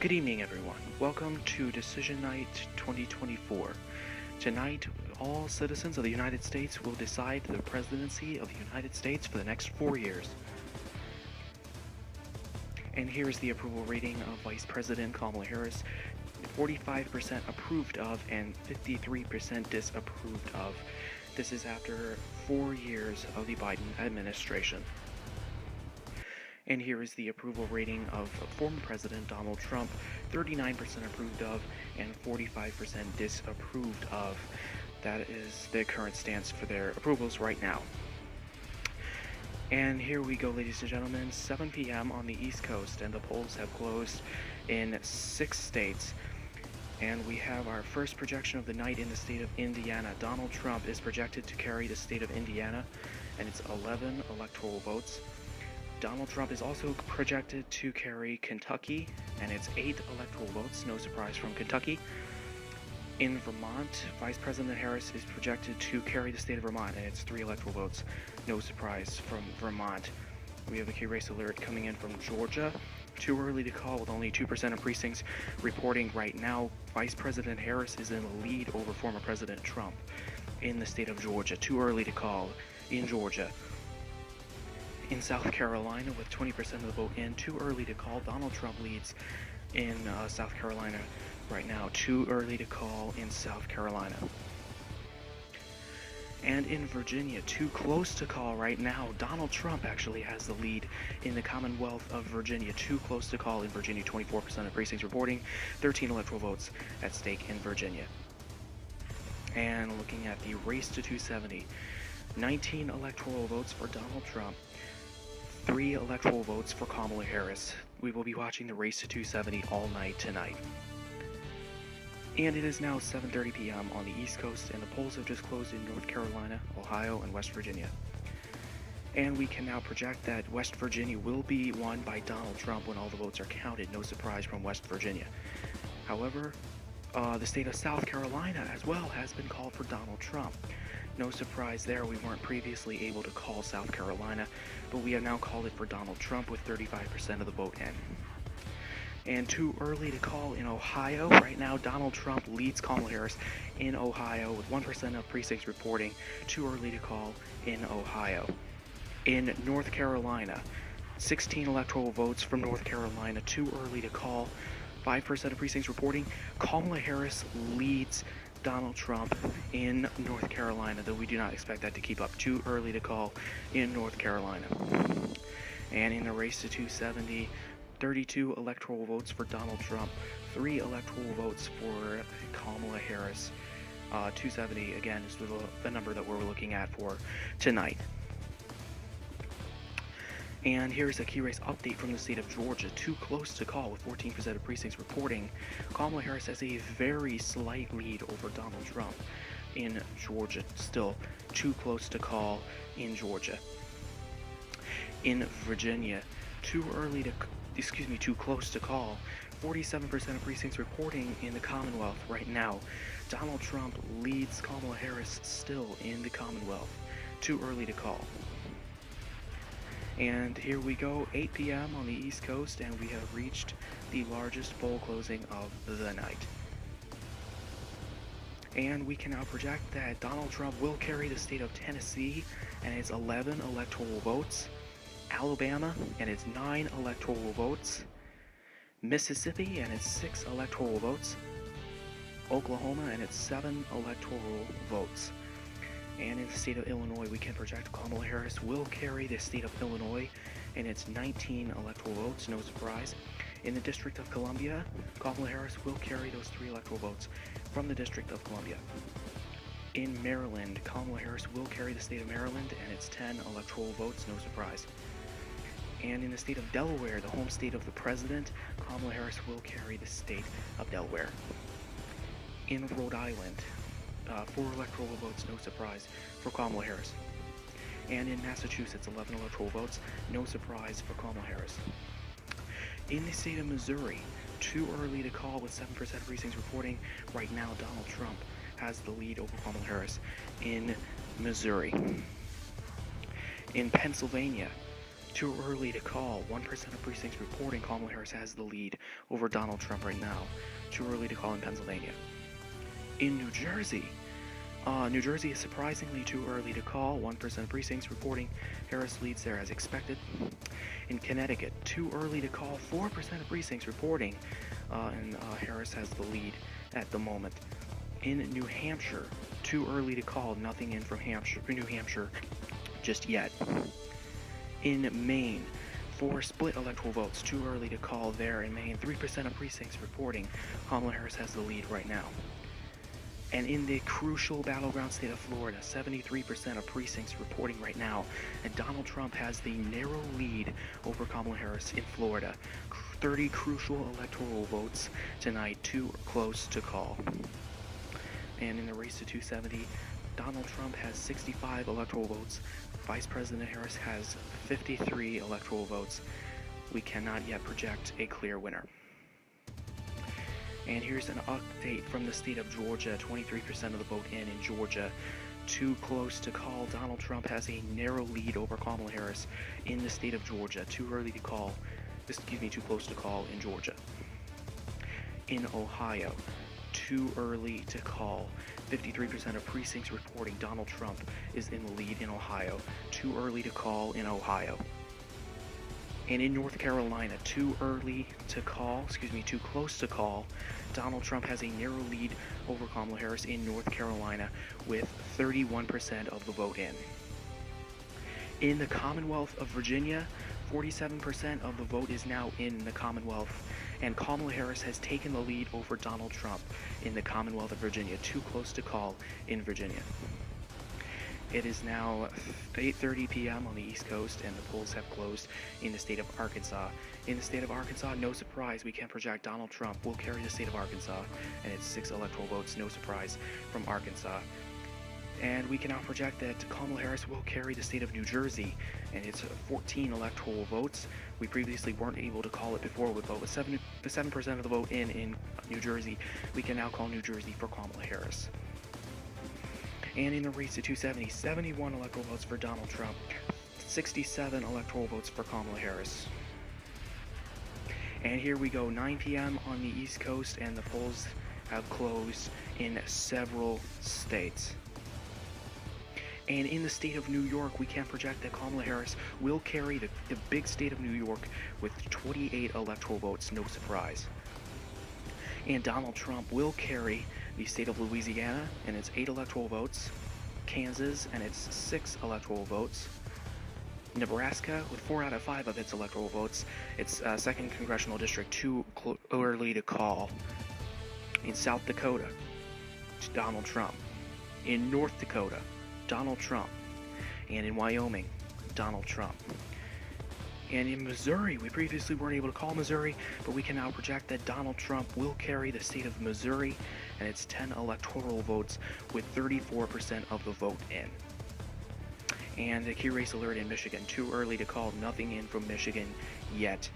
Good evening, everyone. Welcome to Decision Night 2024. Tonight, all citizens of the United States will decide the presidency of the United States for the next 4 years. And here is the approval rating of Vice President Kamala Harris. 45% approved of and 53% disapproved of. This is after 4 years of the Biden administration. And here is the approval rating of former President Donald Trump, 39% approved of and 45% disapproved of. That is the current stance for their approvals right now. And here we go, ladies and gentlemen, 7 p.m. on the East Coast, and the polls have closed in 6 states. And we have our first projection of the night in the state of Indiana. Donald Trump is projected to carry the state of Indiana, and it's 11 electoral votes. Donald Trump is also projected to carry Kentucky, and it's 8 electoral votes, no surprise from Kentucky. In Vermont, Vice President Harris is projected to carry the state of Vermont, and it's 3 electoral votes, no surprise from Vermont. We have a key race alert coming in from Georgia. Too early to call with only 2% of precincts reporting right now. Vice President Harris is in the lead over former President Trump in the state of Georgia. Too early to call in Georgia. In South Carolina, with 20% of the vote in, too early to call. Donald Trump leads in South Carolina right now. Too early to call in South Carolina. And in Virginia, too close to call right now. Donald Trump actually has the lead in the Commonwealth of Virginia. Too close to call in Virginia. 24% of precincts reporting. 13 electoral votes at stake in Virginia. And looking at the race to 270, 19 electoral votes for Donald Trump. 3 electoral votes for Kamala Harris. We will be watching the race to 270 all night tonight. And it is now 7:30 p.m. on the East Coast, and the polls have just closed in North Carolina, Ohio, and West Virginia. And we can now project that West Virginia will be won by Donald Trump when all the votes are counted. No surprise from West Virginia. However, the state of South Carolina as well has been called for Donald Trump. No surprise there, we weren't previously able to call South Carolina, but we have now called it for Donald Trump with 35% of the vote in. And too early to call in Ohio. Right now, Donald Trump leads Kamala Harris in Ohio with 1% of precincts reporting. Too early to call in Ohio. In North Carolina, 16 electoral votes from North Carolina. Too early to call. 5% of precincts reporting. Kamala Harris leads Donald Trump in North Carolina, though we do not expect that to keep up. Too early to call in North Carolina. And in the race to 270, 32 electoral votes for Donald Trump, 3 electoral votes for Kamala Harris. 270, again, is the number that we're looking at for tonight. And here's a key race update from the state of Georgia. Too close to call with 14% of precincts reporting. Kamala Harris has a very slight lead over Donald Trump in Georgia. Still too close to call in Georgia. In Virginia, too close to call. 47% of precincts reporting in the Commonwealth right now. Donald Trump leads Kamala Harris still in the Commonwealth. Too early to call. And here we go, 8 p.m. on the East Coast, and we have reached the largest poll closing of the night. And we can now project that Donald Trump will carry the state of Tennessee, and it's 11 electoral votes. Alabama, and it's 9 electoral votes. Mississippi, and it's 6 electoral votes. Oklahoma, and it's 7 electoral votes. And in the state of Illinois, we can project Kamala Harris will carry the state of Illinois, and it's 19 electoral votes, no surprise. In the District of Columbia, Kamala Harris will carry those 3 electoral votes from the District of Columbia. In Maryland, Kamala Harris will carry the state of Maryland, and it's 10 electoral votes, no surprise. And in the state of Delaware, the home state of the president, Kamala Harris will carry the state of Delaware. In Rhode Island, 4 electoral votes, no surprise, for Kamala Harris. And in Massachusetts, 11 electoral votes, no surprise for Kamala Harris. In the state of Missouri, too early to call with 7% of precincts reporting. Right now, Donald Trump has the lead over Kamala Harris in Missouri. In Pennsylvania, Too early to call. 1% of precincts reporting Kamala Harris has the lead over Donald Trump right now. Too early to call in Pennsylvania. In New Jersey, New Jersey is surprisingly too early to call. 1% of precincts reporting Harris leads there as expected. In Connecticut, too early to call. 4% of precincts reporting, and Harris has the lead at the moment. In New Hampshire, too early to call. Nothing in from New Hampshire just yet. In Maine, 4 split electoral votes. Too early to call there in Maine. 3% of precincts reporting Kamala Harris has the lead right now. And in the crucial battleground state of Florida, 73% of precincts reporting right now, and Donald Trump has the narrow lead over Kamala Harris in Florida. 30 crucial electoral votes tonight, too close to call. And in the race to 270, Donald Trump has 65 electoral votes. Vice President Harris has 53 electoral votes. We cannot yet project a clear winner. And here's an update from the state of Georgia. 23% of the vote in Georgia. Too close to call. Donald Trump has a narrow lead over Kamala Harris in the state of Georgia. Too early to call. Too close to call in Georgia. In Ohio, too early to call. 53% of precincts reporting Donald Trump is in the lead in Ohio. Too early to call in Ohio. And in North Carolina, too close to call. Donald Trump has a narrow lead over Kamala Harris in North Carolina with 31% of the vote in. In the Commonwealth of Virginia, 47% of the vote is now in the Commonwealth, and Kamala Harris has taken the lead over Donald Trump in the Commonwealth of Virginia. Too close to call in Virginia. It is now 8:30 p.m. on the East Coast, and the polls have closed in the state of Arkansas. In the state of Arkansas, no surprise, we can project Donald Trump will carry the state of Arkansas, and it's 6 electoral votes, no surprise, from Arkansas. And we can now project that Kamala Harris will carry the state of New Jersey, and it's 14 electoral votes. We previously weren't able to call it before with 7% of the vote in New Jersey. We can now call New Jersey for Kamala Harris. And in the race to 270, 71 electoral votes for Donald Trump, 67 electoral votes for Kamala Harris. And here we go, 9 p.m. on the East Coast, and the polls have closed in several states. And in the state of New York, we can project that Kamala Harris will carry the big state of New York with 28 electoral votes, no surprise. And Donald Trump will carry the state of Louisiana, and it's 8 electoral votes. Kansas, and it's 6 electoral votes. Nebraska, with 4 out of 5 of its electoral votes. It's 2nd Congressional District, too early to call. In South Dakota, Donald Trump. In North Dakota, Donald Trump. And in Wyoming, Donald Trump. And in Missouri, we previously weren't able to call Missouri, but we can now project that Donald Trump will carry the state of Missouri, and it's 10 electoral votes with 34% of the vote in. And a key race alert in Michigan. Too early to call. Nothing in from Michigan yet.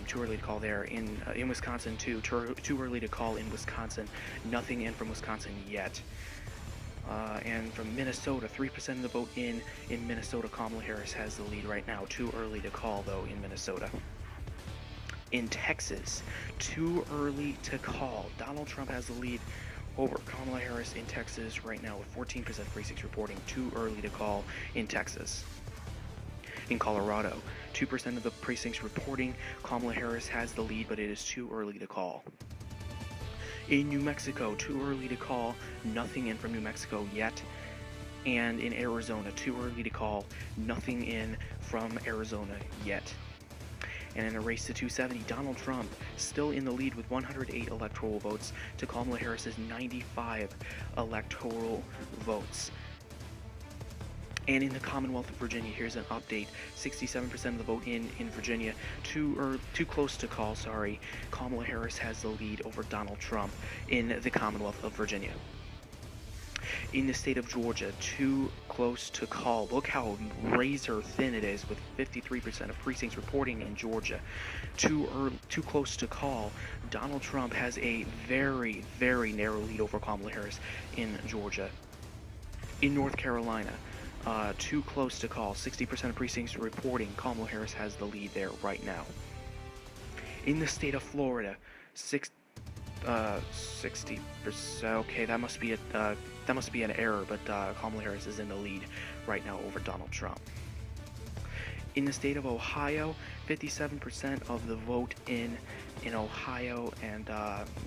Too early to call there. In Wisconsin, too. Too early to call in Wisconsin. Nothing in from Wisconsin yet. And from Minnesota, 3% of the vote in Minnesota. Kamala Harris has the lead right now. Too early to call, though, in Minnesota. In Texas, too early to call. Donald Trump has the lead over Kamala Harris in Texas right now with 14% of precincts reporting. Too early to call in Texas. In Colorado, 2% of the precincts reporting Kamala Harris has the lead, but it is too early to call. In New Mexico, too early to call. Nothing in from New Mexico yet. And in Arizona, too early to call. Nothing in from Arizona yet. And in a race to 270, Donald Trump still in the lead with 108 electoral votes to Kamala Harris's 95 electoral votes. And in the Commonwealth of Virginia, here's an update. 67% of the vote in Virginia. Too close to call, sorry. Kamala Harris has the lead over Donald Trump in the Commonwealth of Virginia. In the state of Georgia, too close to call. Look how razor thin it is with 53% of precincts reporting in Georgia. Too close to call. Donald Trump has a very, very narrow lead over Kamala Harris in Georgia. In North Carolina, too close to call. 60% of precincts reporting Kamala Harris has the lead there right now. In the state of Florida, 60%. Okay, that must be an error, but Kamala Harris is in the lead right now over Donald Trump. In the state of Ohio, 57% of the vote in Ohio, and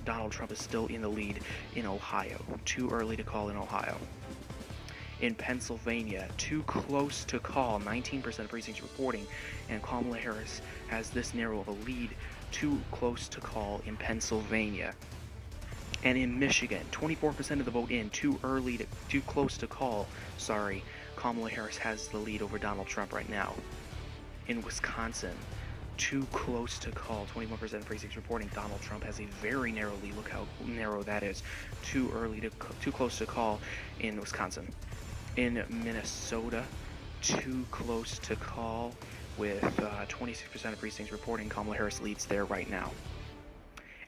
Donald Trump is still in the lead in Ohio. Too early to call in Ohio. In Pennsylvania, too close to call. 19% of precincts reporting, and Kamala Harris has this narrow of a lead. Too close to call in Pennsylvania. And in Michigan, 24% of the vote in. Too close to call. Sorry, Kamala Harris has the lead over Donald Trump right now. In Wisconsin, too close to call. 21% of precincts reporting Donald Trump has a very narrow lead. Look how narrow that is. Too close to call in Wisconsin. In Minnesota, too close to call, with 26% of precincts reporting Kamala Harris leads there right now.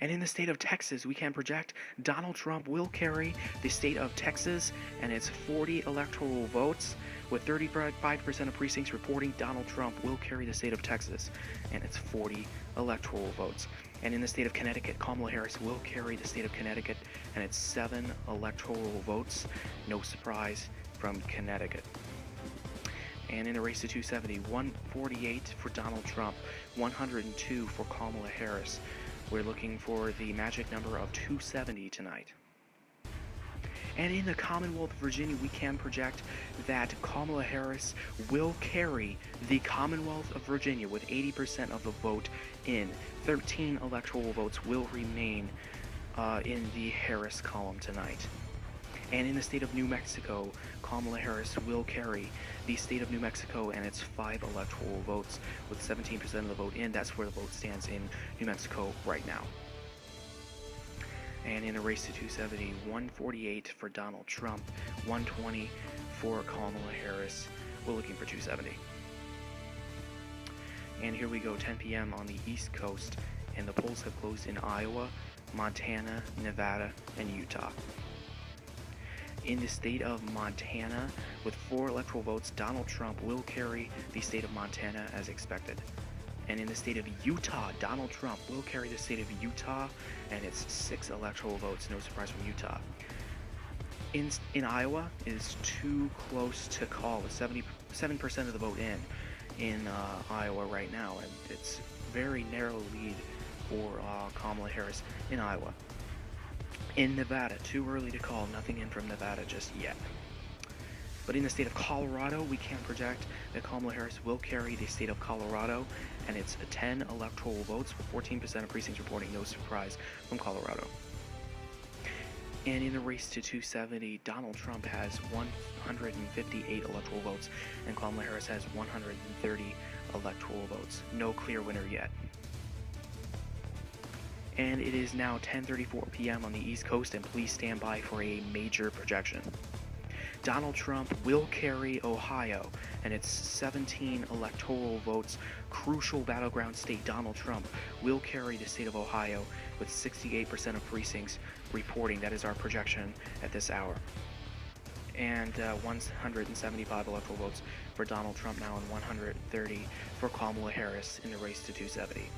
And in the state of Texas, we can project Donald Trump will carry the state of Texas, and it's 40 electoral votes, with 35% of precincts reporting Donald Trump will carry the state of Texas, and it's 40 electoral votes. And in the state of Connecticut, Kamala Harris will carry the state of Connecticut, and it's 7 electoral votes. No surprise from Connecticut. And in the race to 270, 148 for Donald Trump, 102 for Kamala Harris. We're looking for the magic number of 270 tonight. And in the Commonwealth of Virginia, we can project that Kamala Harris will carry the Commonwealth of Virginia with 80% of the vote in. 13 electoral votes will remain in the Harris column tonight. And in the state of New Mexico, Kamala Harris will carry the state of New Mexico, and it's 5 electoral votes with 17% of the vote in. That's where the vote stands in New Mexico right now. And in the race to 270, 148 for Donald Trump, 120 for Kamala Harris. We're looking for 270. And here we go, 10 p.m. on the East Coast, and the polls have closed in Iowa, Montana, Nevada, and Utah. In the state of Montana, with 4 electoral votes, Donald Trump will carry the state of Montana as expected. And in the state of Utah, Donald Trump will carry the state of Utah, and it's 6 electoral votes. No surprise from Utah. In Iowa, it is too close to call, with 77% of the vote in Iowa right now, and it's very narrow lead for Kamala Harris in Iowa. In Nevada, too early to call, nothing in from Nevada just yet. But in the state of Colorado, we can project that Kamala Harris will carry the state of Colorado, and it's 10 electoral votes with 14% of precincts reporting. No surprise from Colorado. And in the race to 270, Donald Trump has 158 electoral votes, and Kamala Harris has 130 electoral votes. No clear winner yet. And it is now 10:34 p.m. on the East Coast, and please stand by for a major projection. Donald Trump will carry Ohio, and it's 17 electoral votes. Crucial battleground state. Donald Trump will carry the state of Ohio with 68% of precincts reporting. That is our projection at this hour. And 175 electoral votes for Donald Trump now, and 130 for Kamala Harris in the race to 270.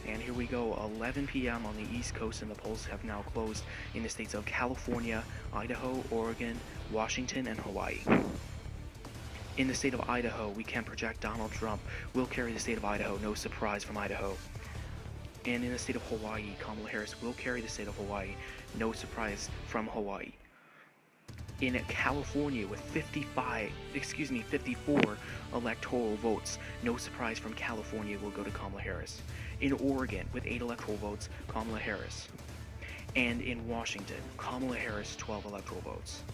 And here we go, 11 p.m. on the East Coast, and the polls have now closed in the states of California, Idaho, Oregon, Washington, and Hawaii. In the state of Idaho, we can project Donald Trump will carry the state of Idaho. No surprise from Idaho. And in the state of Hawaii, Kamala Harris will carry the state of Hawaii. No surprise from Hawaii. In California, with 54 electoral votes, no surprise from California will go to Kamala Harris. In Oregon, with 8 electoral votes, Kamala Harris. And in Washington, Kamala Harris, 12 electoral votes.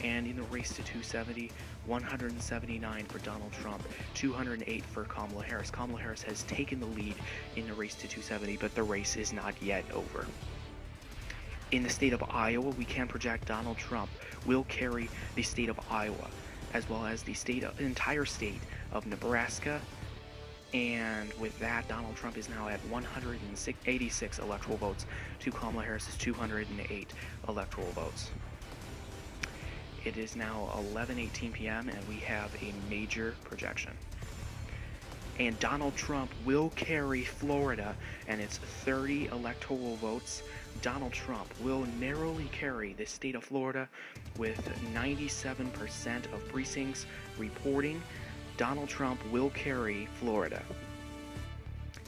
And in the race to 270, 179 for Donald Trump, 208 for Kamala Harris. Kamala Harris has taken the lead in the race to 270, but the race is not yet over. In the state of Iowa, we can project Donald Trump will carry the state of Iowa, as well as the entire state of Nebraska. And with that, Donald Trump is now at 186 electoral votes to Kamala Harris's 208 electoral votes. It is now 11:18 p.m. and we have a major projection. And Donald Trump will carry Florida and its 30 electoral votes. Donald Trump will narrowly carry the state of Florida with 97% of precincts reporting. Donald Trump will carry Florida.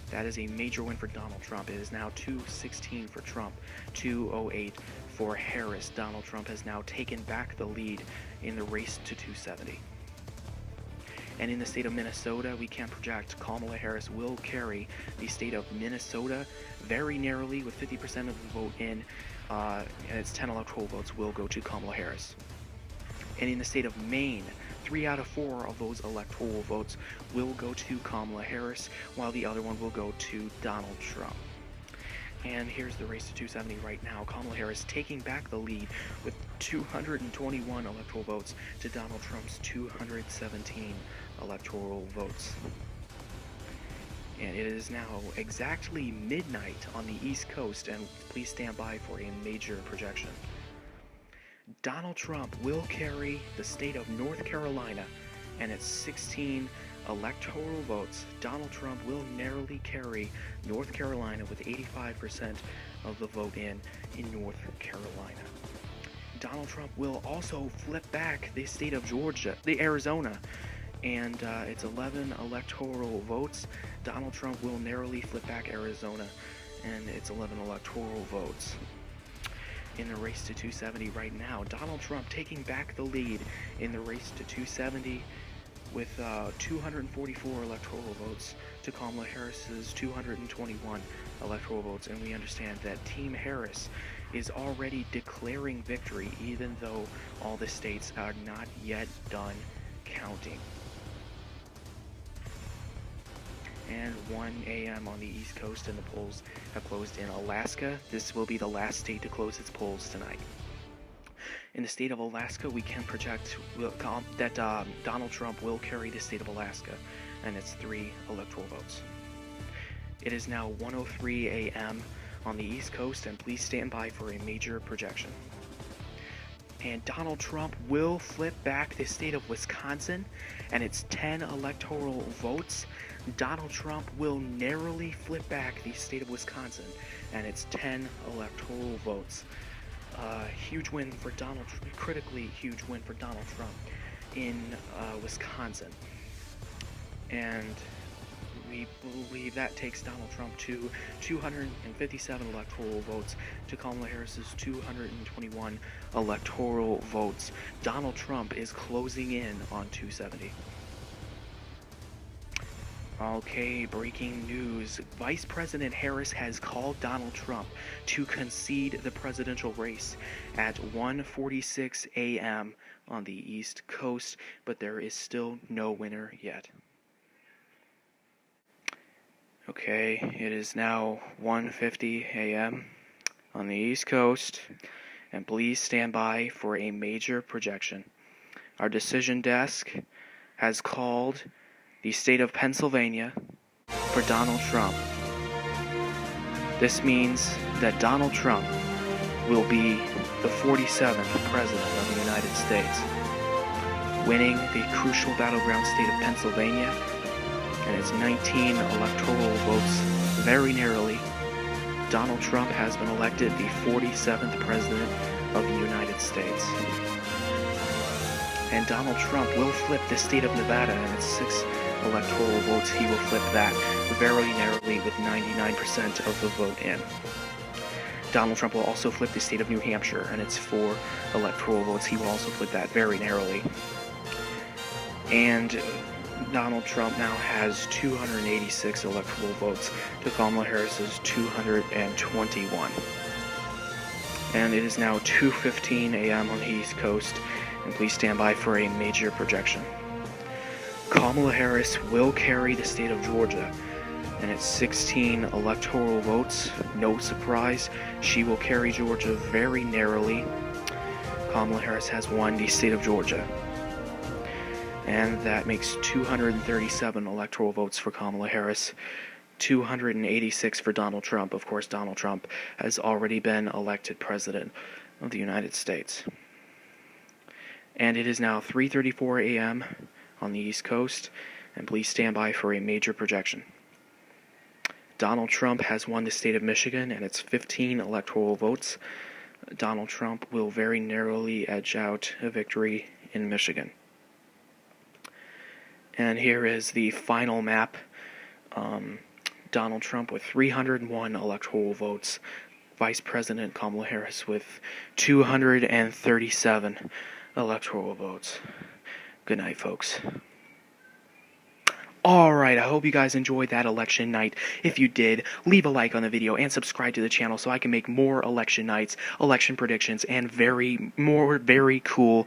That is a major win for Donald Trump. It is now 216 for Trump, 208 for Harris. Donald Trump has now taken back the lead in the race to 270. And in the state of Minnesota, we can project Kamala Harris will carry the state of Minnesota very narrowly with 50% of the vote in, and its 10 electoral votes will go to Kamala Harris. And in the state of Maine, 3 out of 4 of those electoral votes will go to Kamala Harris, while the other one will go to Donald Trump. And here's the race to 270 right now. Kamala Harris taking back the lead with 221 electoral votes to Donald Trump's 217 electoral votes. And it is now exactly midnight on the East Coast, and please stand by for a major projection. Donald Trump will carry the state of North Carolina and its 16 electoral votes. Donald Trump will narrowly carry North Carolina with 85% of the vote in North Carolina. Donald Trump will also flip back the state of Arizona, and its 11 electoral votes. Donald Trump will narrowly flip back Arizona and its 11 electoral votes. In the race to 270 right now, Donald Trump taking back the lead in the race to 270 with 244 electoral votes to Kamala Harris's 221 electoral votes. And we understand that Team Harris is already declaring victory, even though all the states are not yet done counting. And 1 a.m. on the East Coast, and the polls have closed in Alaska. This will be the last state to close its polls tonight. In the state of Alaska, we can project that Donald Trump will carry the state of Alaska and its 3 electoral votes. It is now 1:03 a.m. on the East Coast, and please stand by for a major projection. And Donald Trump will flip back the state of Wisconsin and its 10 electoral votes. Donald Trump will narrowly flip back the state of Wisconsin and its 10 electoral votes. Huge win for critically huge win for Donald Trump in Wisconsin. And we believe that takes Donald Trump to 257 electoral votes to Kamala Harris's 221 electoral votes. Donald Trump is closing in on 270. Okay, breaking news. Vice President Harris has called Donald Trump to concede the presidential race at 1:46 a.m. on the East Coast, but there is still no winner yet. Okay, it is now 1:50 a.m. on the East Coast, and please stand by for a major projection. Our decision desk has called the state of Pennsylvania for Donald Trump. This means that Donald Trump will be the 47th President of the United States, winning the crucial battleground state of Pennsylvania and its 19 electoral votes very narrowly. Donald Trump has been elected the 47th President of the United States. And Donald Trump will flip the state of Nevada and its 6 electoral votes. He will flip that very narrowly with 99% of the vote in. Donald Trump will also flip the state of New Hampshire and its 4 electoral votes. He will also flip that very narrowly. And Donald Trump now has 286 electoral votes to Kamala Harris's 221. And it is now 2:15 a.m. on the East Coast, and please stand by for a major projection. Kamala Harris will carry the state of Georgia and its 16 electoral votes. No surprise, she will carry Georgia very narrowly. Kamala Harris has won the state of Georgia. And that makes 237 electoral votes for Kamala Harris, 286 for Donald Trump. Of course, Donald Trump has already been elected President of the United States. And it is now 3:34 a.m. on the East Coast, and please stand by for a major projection. Donald Trump has won the state of Michigan, and it's 15 electoral votes. Donald Trump will very narrowly edge out a victory in Michigan. And here is the final map. Donald Trump with 301 electoral votes. Vice President Kamala Harris with 237 electoral votes. Good night, folks. Alright, I hope you guys enjoyed that election night. If you did, leave a like on the video and subscribe to the channel so I can make more election nights, election predictions, and very cool